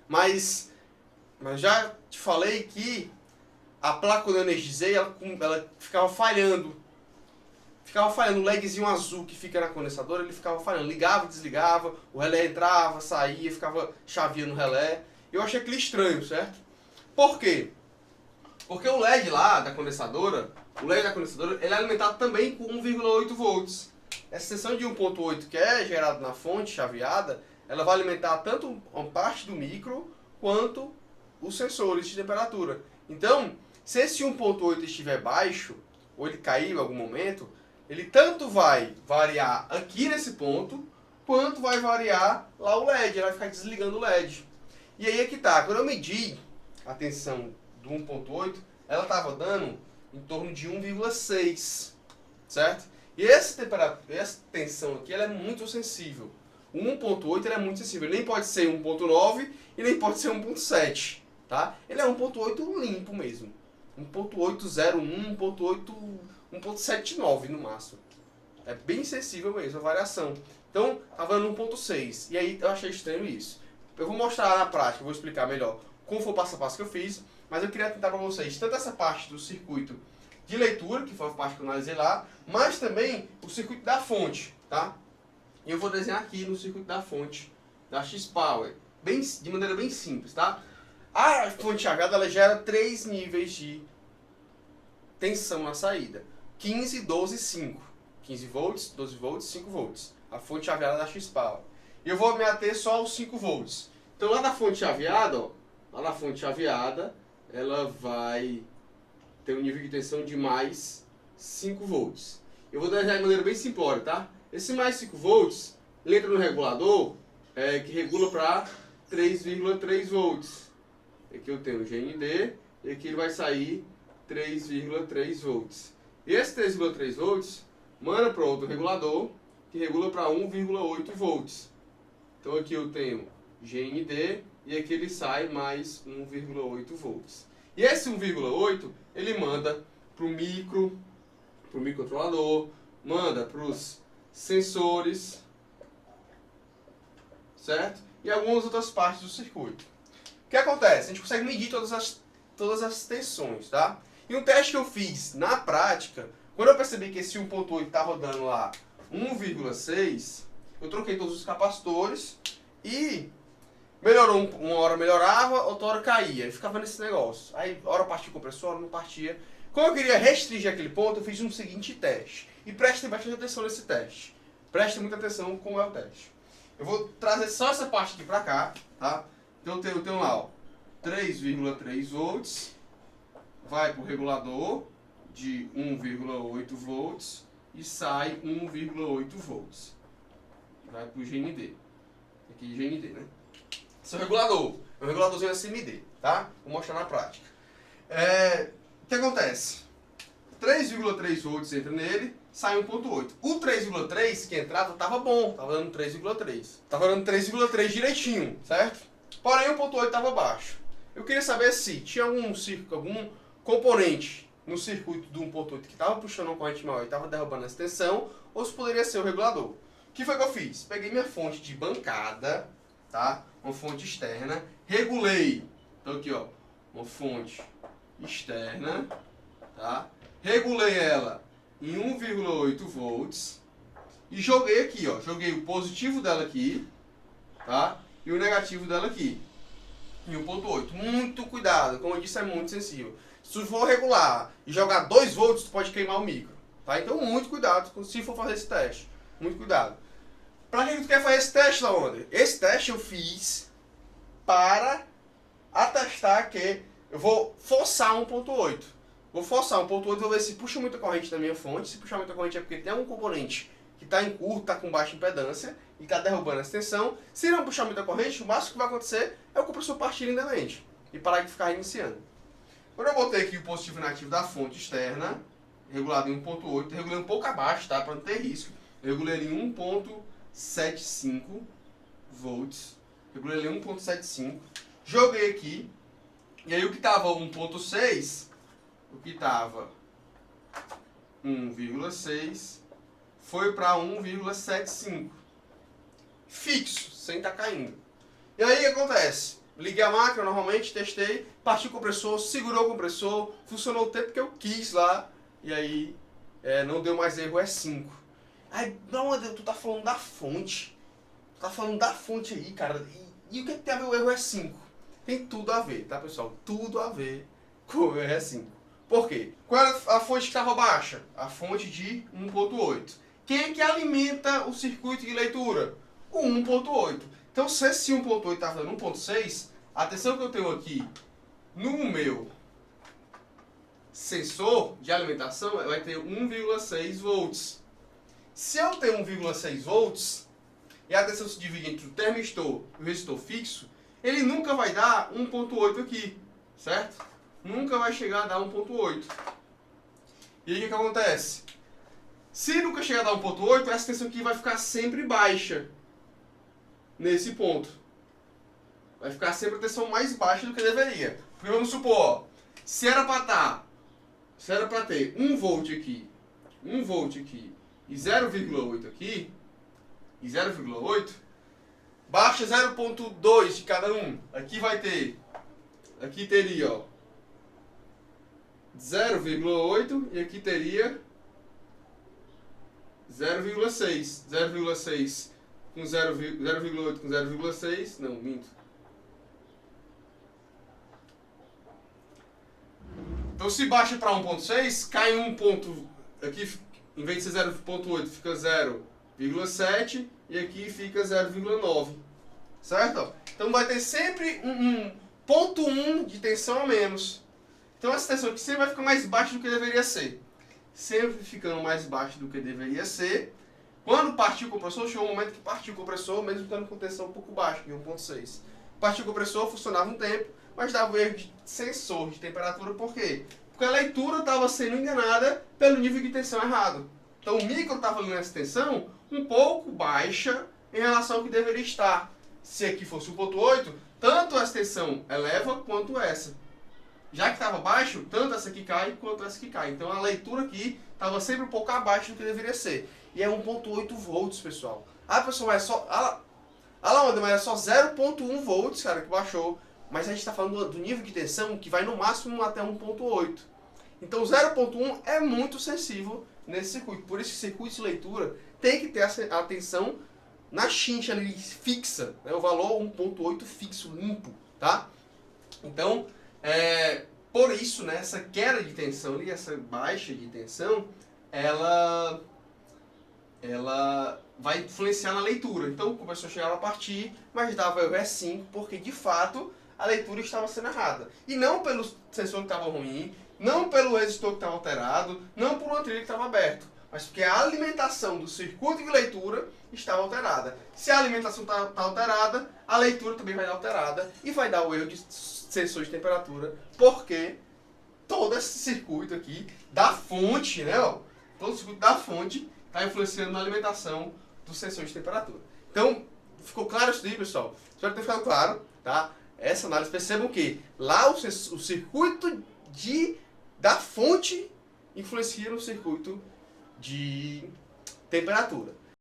Mas já te falei que a placa, quando eu energizei, ela ficava falhando. Ficava falhando, o legzinho azul que fica na condensadora, ele ficava falhando. Ligava e desligava, o relé entrava, saía, ficava chaveando o relé. Eu achei aquilo estranho, certo? Por quê? Porque o LED lá da condensadora, ele é alimentado também com 1,8 volts. Essa seção de 1,8 que é gerada na fonte chaveada, ela vai alimentar tanto uma parte do micro quanto os sensores de temperatura. Então, se esse 1,8 estiver baixo, ou ele cair em algum momento, ele tanto vai variar aqui nesse ponto, quanto vai variar lá o LED, ele vai ficar desligando o LED. E aí é que tá, quando eu medi a tensão do 1.8, ela estava dando em torno de 1,6, certo? E essa tensão aqui ela é muito sensível. O 1.8 ele é muito sensível, ele nem pode ser 1.9 e nem pode ser 1.7, tá? Ele é 1.8 limpo mesmo. 1.801, 1.79 no máximo. É bem sensível mesmo a variação. Então, estava no 1.6. E aí eu achei estranho isso. Eu vou mostrar na prática, vou explicar melhor como foi o passo a passo que eu fiz, mas eu queria tentar para vocês tanto essa parte do circuito de leitura, que foi a parte que eu analisei lá, mas também o circuito da fonte, tá? E eu vou desenhar aqui no circuito da fonte da X-Power, de maneira bem simples, tá? A fonte chaveada ela gera 3 níveis de tensão na saída: 15, 12 e 5. 15 volts, 12 volts, 5 volts. A fonte chaveada da X-Power. E eu vou me ater só aos 5 volts. Então lá na fonte chaveada, ó, lá na fonte chaveada, ela vai ter um nível de tensão de mais 5 volts. Eu vou desenhar de maneira bem simplória, tá? Esse mais 5 volts, ele entra no regulador, que regula para 3,3 volts. Aqui eu tenho o GND, e aqui ele vai sair 3,3 volts. E esse 3,3 volts manda para outro regulador, que regula para 1,8 volts. Então aqui eu tenho GND, e aqui ele sai mais 1,8 volts. E esse 1,8 ele manda para o microcontrolador, manda para os sensores, certo? E algumas outras partes do circuito. O que acontece? A gente consegue medir todas as tensões, tá? E um teste que eu fiz na prática, quando eu percebi que esse 1.8 estava dando lá 1,6, eu troquei todos os capacitores e melhorou, uma hora melhorava, outra hora caía, e ficava nesse negócio. Aí, hora partia o compressor, hora não partia. Como eu queria restringir aquele ponto, eu fiz um seguinte teste. E prestem bastante atenção nesse teste. Prestem muita atenção como é o teste. Eu vou trazer só essa parte aqui pra cá, tá? Então eu tenho lá, ó, 3,3 volts, vai pro regulador de 1,8 volts e sai 1,8 volts. Vai pro GND. Aqui GND, né? Esse é o regulador. É um reguladorzinho SMD, tá? Vou mostrar na prática. O que acontece? 3,3 volts entra nele, sai 1,8. O 3,3 que entrava estava bom, estava dando 3,3. Estava dando 3,3 direitinho, certo? Porém o 1,8 estava baixo. Eu queria saber se tinha algum componente no circuito do 1,8 que estava puxando uma corrente maior e estava derrubando essa tensão, ou se poderia ser o regulador. O que foi que eu fiz? Peguei minha fonte de bancada, tá? Uma fonte externa, regulei. Então aqui, ó, uma fonte externa, tá? Regulei ela em 1,8 volts e joguei aqui, ó, joguei o positivo dela aqui, tá? E o negativo dela aqui, em 1,8. Muito cuidado, como eu disse, é muito sensível. Se tu for regular e jogar 2 volts, tu pode queimar o micro, tá? Então muito cuidado se for fazer esse teste, muito cuidado. Para que tu quer fazer esse teste, Laonder? Esse teste eu fiz para atestar que eu vou forçar 1,8. Vou forçar 1,8, vou ver se puxa muita corrente da minha fonte. Se puxar muita corrente é porque tem algum componente que está em curto, está com baixa impedância e está derrubando essa tensão. Se não puxar muita corrente, o máximo que vai acontecer é o compressor partir lindamente e parar de ficar reiniciando. Quando eu botei aqui o positivo e negativo da fonte externa, regulado em 1,8, regulei um pouco abaixo, tá? Para não ter risco. Eu regulei em 1,75 volts. Regulei ele em 1,75. Joguei aqui. E aí o que estava 1,6, o que estava 1,6, foi para 1,75. Fixo, sem estar caindo. E aí o que acontece? liguei a máquina normalmente, testei, partiu o compressor, segurou o compressor, funcionou o tempo que eu quis lá, e aí não deu mais erro, é 5. Aí, não, André, tu tá falando da fonte. Tu tá falando da fonte aí, cara. E o que tem a ver o erro é 5? Tem tudo a ver, tá, pessoal? Tudo a ver com o erro é 5. Por quê? Qual era a fonte que estava baixa? A fonte de 1.8. Quem é que alimenta o circuito de leitura? O 1.8. Então, se esse 1.8 está dando 1.6, a atenção que eu tenho aqui no meu sensor de alimentação vai ter 1,6 volts. Se eu tenho 1,6 volts, e a tensão se divide entre o termistor e o resistor fixo, ele nunca vai dar 1.8 aqui, certo? Nunca vai chegar a dar 1.8. E aí o que acontece? Se nunca chegar a dar 1.8, essa tensão aqui vai ficar sempre baixa. Nesse ponto. Vai ficar sempre a tensão mais baixa do que deveria. Porque vamos supor, ó, se era para ter 1 volt aqui, 1 volt aqui e 0,8 aqui, e 0,8, baixa 0,2 de cada um. Aqui vai ter, aqui teria, ó, 0,8 e aqui teria 0,6. 0,6 com 0,8 com 0,6, não, minto. Então se baixa para 1,6, cai um ponto, aqui em vez de ser 0,8 fica 0,7 e aqui fica 0,9, certo? Então vai ter sempre um ponto 1 de tensão a menos. Então essa tensão aqui sempre vai ficar mais baixa do que deveria ser. Sempre ficando mais baixa do que deveria ser. Quando partiu o compressor, chegou um momento que partiu o compressor, mesmo estando com tensão um pouco baixa, em 1.6. Partiu o compressor, funcionava um tempo, mas dava um erro de sensor de temperatura. Por quê? Porque a leitura estava sendo enganada pelo nível de tensão errado. Então o micro estava ali nessa tensão um pouco baixa em relação ao que deveria estar. Se aqui fosse 1.8, tanto essa tensão eleva quanto essa. Já que estava baixo, tanto essa aqui cai quanto essa aqui cai. Então a leitura aqui estava sempre um pouco abaixo do que deveria ser. E é 1.8 volts, pessoal. Ah, pessoal, mas é só... mas é só 0.1 volts, cara, que baixou. Mas a gente está falando do nível de tensão que vai no máximo até 1.8. Então 0.1 é muito sensível nesse circuito. Por isso que circuito de leitura tem que ter a tensão na chincha ali fixa. Né? O valor 1.8 fixo, limpo, tá? Então, por isso, né, essa queda de tensão ali, essa baixa de tensão, ela vai influenciar na leitura. Então começou a chegar a partir, mas dava erro E5, porque de fato a leitura estava sendo errada. E não pelo sensor que estava ruim, não pelo resistor que estava alterado, não por uma trilha que estava aberto, mas porque a alimentação do circuito de leitura estava alterada. Se a alimentação está alterada, a leitura também vai dar alterada e vai dar o erro de sensor de temperatura, porque todo esse circuito aqui da fonte, né, ó, todo o circuito da fonte está influenciando na alimentação do sensor de temperatura. Então, ficou claro isso aí, pessoal? Espero ter ficado claro, tá? Essa análise, percebam que lá o circuito da fonte influencia no circuito de temperatura.